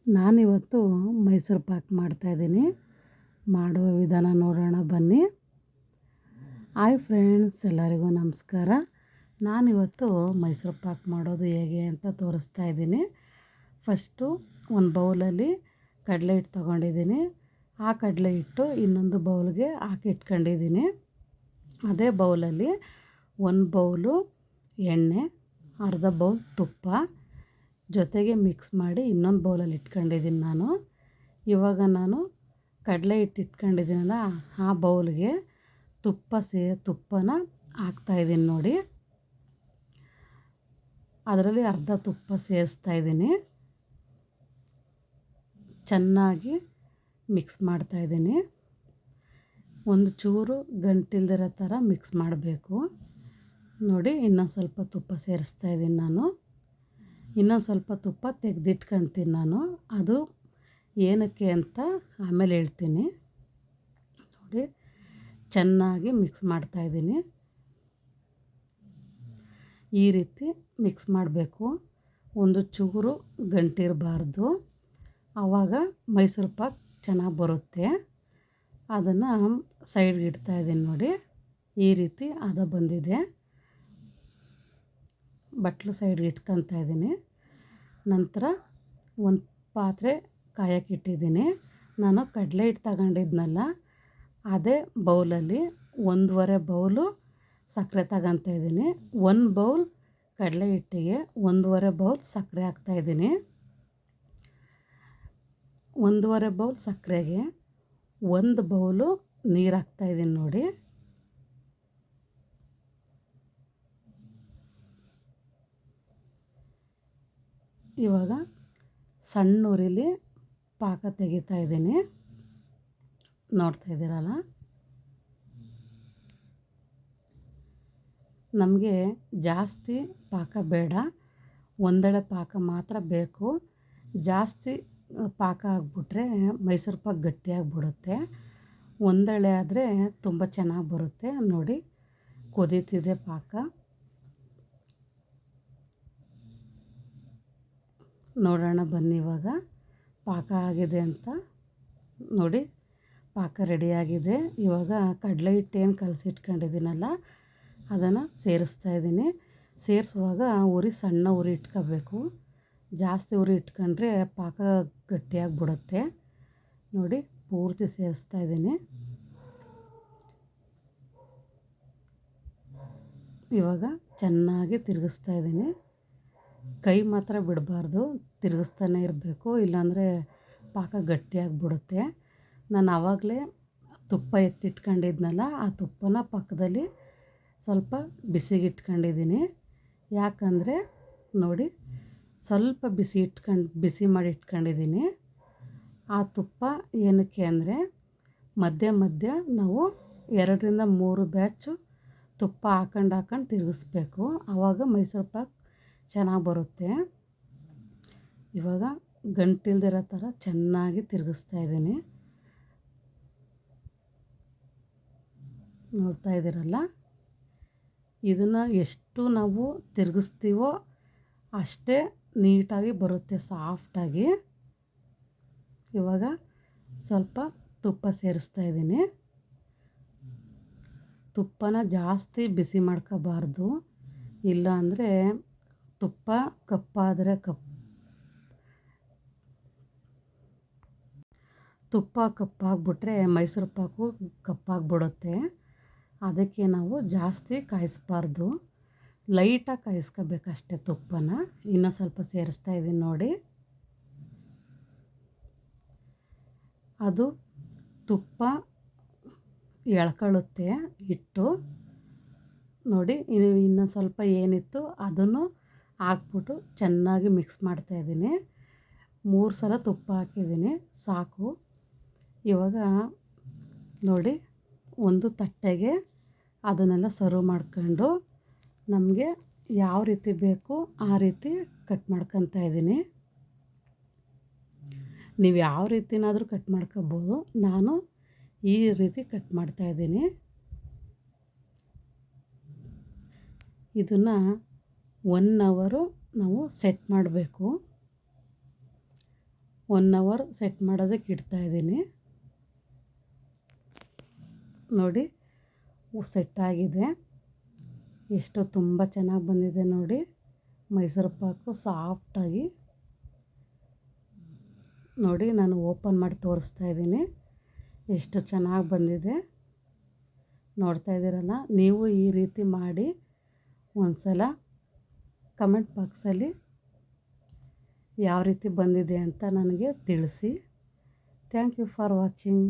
ನಾನಿವತ್ತು ಮೈಸೂರು ಪಾಕ್ ಮಾಡ್ತಾಯಿದ್ದೀನಿ. ಮಾಡುವ ವಿಧಾನ ನೋಡೋಣ ಬನ್ನಿ. ಹಾಯ್ ಫ್ರೆಂಡ್ಸ್, ಎಲ್ಲರಿಗೂ ನಮಸ್ಕಾರ. ನಾನಿವತ್ತು ಮೈಸೂರು ಪಾಕ್ ಮಾಡೋದು ಹೇಗೆ ಅಂತ ತೋರಿಸ್ತಾ ಇದ್ದೀನಿ. ಫಸ್ಟು ಒಂದು ಬೌಲಲ್ಲಿ ಕಡಲೆ ಹಿಟ್ಟು ತೊಗೊಂಡಿದ್ದೀನಿ. ಆ ಕಡಲೆ ಹಿಟ್ಟು ಇನ್ನೊಂದು ಬೌಲ್ಗೆ ಹಾಕಿ ಇಟ್ಕೊಂಡಿದ್ದೀನಿ. ಅದೇ ಬೌಲಲ್ಲಿ ಒಂದು ಬೌಲು ಎಣ್ಣೆ, ಅರ್ಧ ಬೌಲ್ ತುಪ್ಪ ಜೊತೆಗೆ ಮಿಕ್ಸ್ ಮಾಡಿ ಇನ್ನೊಂದು ಬೌಲಲ್ಲಿ ಇಟ್ಕೊಂಡಿದ್ದೀನಿ ನಾನು. ಇವಾಗ ನಾನು ಕಡಲೆ ಹಿಟ್ಟು ಇಟ್ಕೊಂಡಿದ್ದೀನಲ್ಲ, ಆ ಬೌಲ್ಗೆ ತುಪ್ಪನ ಹಾಕ್ತಾಯಿದ್ದೀನಿ ನೋಡಿ. ಅದರಲ್ಲಿ ಅರ್ಧ ತುಪ್ಪ ಸೇರಿಸ್ತಾಯಿದ್ದೀನಿ. ಚೆನ್ನಾಗಿ ಮಿಕ್ಸ್ ಮಾಡ್ತಾಯಿದ್ದೀನಿ. ಒಂದು ಚೂರು ಗಂಟಿಲ್ದಿರೋ ಥರ ಮಿಕ್ಸ್ ಮಾಡಬೇಕು ನೋಡಿ. ಇನ್ನೊಂದು ಸ್ವಲ್ಪ ತುಪ್ಪ ಸೇರಿಸ್ತಾಯಿದ್ದೀನಿ ನಾನು. ಇನ್ನೊಂದು ಸ್ವಲ್ಪ ತುಪ್ಪ ತೆಗೆದಿಟ್ಕೊತೀನಿ ನಾನು. ಅದು ಏನಕ್ಕೆ ಅಂತ ಆಮೇಲೆ ಹೇಳ್ತೀನಿ ನೋಡಿ. ಚೆನ್ನಾಗಿ ಮಿಕ್ಸ್ ಮಾಡ್ತಾಯಿದ್ದೀನಿ. ಈ ರೀತಿ ಮಿಕ್ಸ್ ಮಾಡಬೇಕು. ಒಂದು ಚೂರು ಗಂಟಿರಬಾರ್ದು, ಆವಾಗ ಮೈಸೂರು ಪಾಕ್ ಚೆನ್ನಾಗಿ ಬರುತ್ತೆ. ಅದನ್ನು ಸೈಡ್ಗೆ ಇಡ್ತಾಯಿದ್ದೀನಿ ನೋಡಿ. ಈ ರೀತಿ ಬಂದಿದೆ. ಬಟ್ಲು ಸೈಡ್ಗೆ ಇಟ್ಕೊತಾ ಇದ್ದೀನಿ. ನಂತರ ಒಂದು ಪಾತ್ರೆ ಕಾಯಕ್ಕೆ ಇಟ್ಟಿದ್ದೀನಿ. ನಾನು ಕಡಲೆ ಹಿಟ್ಟು ತಗೊಂಡಿದ್ನಲ್ಲ, ಅದೇ ಬೌಲಲ್ಲಿ 1.5 ಬೌಲು ಸಕ್ಕರೆ ತಗೊತಾ ಇದ್ದೀನಿ. 1 ಬೌಲ್ ಕಡಲೆ ಹಿಟ್ಟಿಗೆ 1.5 ಬೌಲ್ ಸಕ್ಕರೆ ಹಾಕ್ತಾಯಿದ್ದೀನಿ. 1.5 ಬೌಲ್ ಸಕ್ಕರೆಗೆ 1 ಬೌಲು ನೀರು ಹಾಕ್ತಾಯಿದ್ದೀನಿ ನೋಡಿ. ಇವಾಗ ಸಣ್ಣ ಉರಿಲಿ ಪಾಕ ತೆಗಿತಾ ಇದ್ದೀನಿ. ನೋಡ್ತಾ ಇದ್ದೀರಲ್ಲ, ನಮಗೆ ಜಾಸ್ತಿ ಪಾಕ ಬೇಡ, ಒಂದೆಳೆ ಪಾಕ ಮಾತ್ರ ಬೇಕು. ಜಾಸ್ತಿ ಪಾಕ ಆಗಿಬಿಟ್ರೆ ಮೈಸೂರು ಪಾಕ್ ಗಟ್ಟಿಯಾಗಿಬಿಡುತ್ತೆ. ಒಂದೆಳೆ ಆದರೆ ತುಂಬ ಚೆನ್ನಾಗಿ ಬರುತ್ತೆ ನೋಡಿ. ಕುದೀತಿದೆ ಪಾಕ. ನೋಡೋಣ ಬನ್ನಿ ಇವಾಗ ಪಾಕ ಆಗಿದೆ ಅಂತ ನೋಡಿ. ಪಾಕ ರೆಡಿಯಾಗಿದೆ. ಇವಾಗ ಕಡಲೆ ಹಿಟ್ಟು ಏನು ಕಲಸಿಟ್ಕೊಂಡಿದ್ದೀನಲ್ಲ, ಅದನ್ನು ಸೇರಿಸ್ತಾಯಿದ್ದೀನಿ. ಸೇರಿಸುವಾಗ ಉರಿ ಸಣ್ಣ ಉರಿ ಇಟ್ಕೋಬೇಕು. ಜಾಸ್ತಿ ಉರಿ ಇಟ್ಕೊಂಡ್ರೆ ಪಾಕ ಗಟ್ಟಿಯಾಗಿಬಿಡುತ್ತೆ ನೋಡಿ. ಪೂರ್ತಿ ಸೇರಿಸ್ತಾಯಿದ್ದೀನಿ. ಇವಾಗ ಚೆನ್ನಾಗಿ ತಿರುಗಿಸ್ತಾಯಿದ್ದೀನಿ. ಕೈ ಮಾತ್ರ ಬಿಡಬಾರ್ದು, ತಿರುಗಿಸ್ತಾನೆ ಇರಬೇಕು, ಇಲ್ಲಾಂದರೆ ಪಾಕ ಗಟ್ಟಿಯಾಗಿಬಿಡುತ್ತೆ. ನಾನು ಆವಾಗಲೇ ತುಪ್ಪ ಎತ್ತಿಟ್ಕೊಂಡಿದ್ನಲ್ಲ, ಆ ತುಪ್ಪನ ಪಕ್ಕದಲ್ಲಿ ಸ್ವಲ್ಪ ಬಿಸಿಗಿಟ್ಕೊಂಡಿದ್ದೀನಿ. ಯಾಕಂದರೆ ನೋಡಿ, ಸ್ವಲ್ಪ ಬಿಸಿ ಮಾಡಿ ಇಟ್ಕೊಂಡಿದ್ದೀನಿ. ಆ ತುಪ್ಪ ಏನಕ್ಕೆ ಅಂದರೆ, ಮಧ್ಯ ಮಧ್ಯ ನಾವು 2ರಿಂದ 3 ಬ್ಯಾಚು ತುಪ್ಪ ಹಾಕೊಂಡು ತಿರುಗಿಸ್ಬೇಕು. ಆವಾಗ ಮೈಸೂರು ಪಾಕ್ ಚೆನ್ನಾಗಿ ಬರುತ್ತೆ. ಇವಾಗ ಗಂಟಿಲ್ದಿರೋ ಥರ ಚೆನ್ನಾಗಿ ತಿರುಗಿಸ್ತಾಯಿದ್ದೀನಿ. ನೋಡ್ತಾ ಇದ್ದೀರಲ್ಲ, ಇದನ್ನು ಎಷ್ಟು ನಾವು ತಿರುಗಿಸ್ತೀವೋ ಅಷ್ಟೇ ನೀಟಾಗಿ ಬರುತ್ತೆ, ಸಾಫ್ಟಾಗಿ. ಇವಾಗ ಸ್ವಲ್ಪ ತುಪ್ಪ ಸೇರಿಸ್ತಾಯಿದ್ದೀನಿ. ತುಪ್ಪನ ಜಾಸ್ತಿ ಬಿಸಿ ಮಾಡ್ಕೋಬಾರ್ದು, ಇಲ್ಲ ಅಂದರೆ ತುಪ್ಪ ತುಪ್ಪ ಕಪ್ಪಾಗ್ಬಿಟ್ರೆ ಮೈಸೂರು ಪಾಕು ಕಪ್ಪಾಗ್ಬಿಡುತ್ತೆ. ಅದಕ್ಕೆ ನಾವು ಜಾಸ್ತಿ ಕಾಯಿಸ್ಬಾರ್ದು, ಲೈಟಾಗಿ ಕಾಯಿಸ್ಕೋಬೇಕಷ್ಟೆ ತುಪ್ಪನ. ಇನ್ನೂ ಸ್ವಲ್ಪ ಸೇರಿಸ್ತಾಯಿದ್ದೀನಿ ನೋಡಿ. ಅದು ತುಪ್ಪ ಎಳ್ಕೊಳ್ಳುತ್ತೆ ಹಿಟ್ಟು ನೋಡಿ. ಇನ್ನೂ ಸ್ವಲ್ಪ ಏನಿತ್ತು ಅದನ್ನು ಹಾಕ್ಬಿಟ್ಟು ಚೆನ್ನಾಗಿ ಮಿಕ್ಸ್ ಮಾಡ್ತಾಯಿದ್ದೀನಿ. 3 ಸಲ ತುಪ್ಪ ಹಾಕಿದ್ದೀನಿ, ಸಾಕು. ಇವಾಗ ನೋಡಿ, ಒಂದು ತಟ್ಟೆಗೆ ಅದನ್ನೆಲ್ಲ ಸರ್ವ್ ಮಾಡ್ಕೊಂಡು ನಮಗೆ ಯಾವ ರೀತಿ ಬೇಕು ಆ ರೀತಿ ಕಟ್ ಮಾಡ್ಕೊತಾ ಇದ್ದೀನಿ. ನೀವು ಯಾವ ರೀತಿನಾದರೂ ಕಟ್ ಮಾಡ್ಕೊಬೋದು. ನಾನು ಈ ರೀತಿ ಕಟ್ ಮಾಡ್ತಾಯಿದ್ದೀನಿ. ಇದನ್ನು 1 ಅವರು ನಾವು ಸೆಟ್ ಮಾಡಬೇಕು. 1 ಅವರ್ ಸೆಟ್ ಮಾಡೋದಕ್ಕೆ ಇಡ್ತಾಯಿದ್ದೀನಿ. ನೋಡಿ ಸೆಟ್ ಆಗಿದೆ. ಎಷ್ಟು ತುಂಬ ಚೆನ್ನಾಗಿ ಬಂದಿದೆ ನೋಡಿ. ಮೈಸೂರು ಪಾಕು ಸಾಫ್ಟಾಗಿ. ನೋಡಿ ನಾನು ಓಪನ್ ಮಾಡಿ ತೋರಿಸ್ತಾ ಇದ್ದೀನಿ ಎಷ್ಟು ಚೆನ್ನಾಗಿ ಬಂದಿದೆ. ನೋಡ್ತಾ ಇದ್ದೀರಲ್ಲ, ನೀವು ಈ ರೀತಿ ಮಾಡಿ ಒಂದು ಸಲ ಕಮೆಂಟ್ ಬಾಕ್ಸಲ್ಲಿ ಯಾವ ರೀತಿ ಬಂದಿದೆ ಅಂತ ನನಗೆ ತಿಳಿಸಿ. Thank you for watching.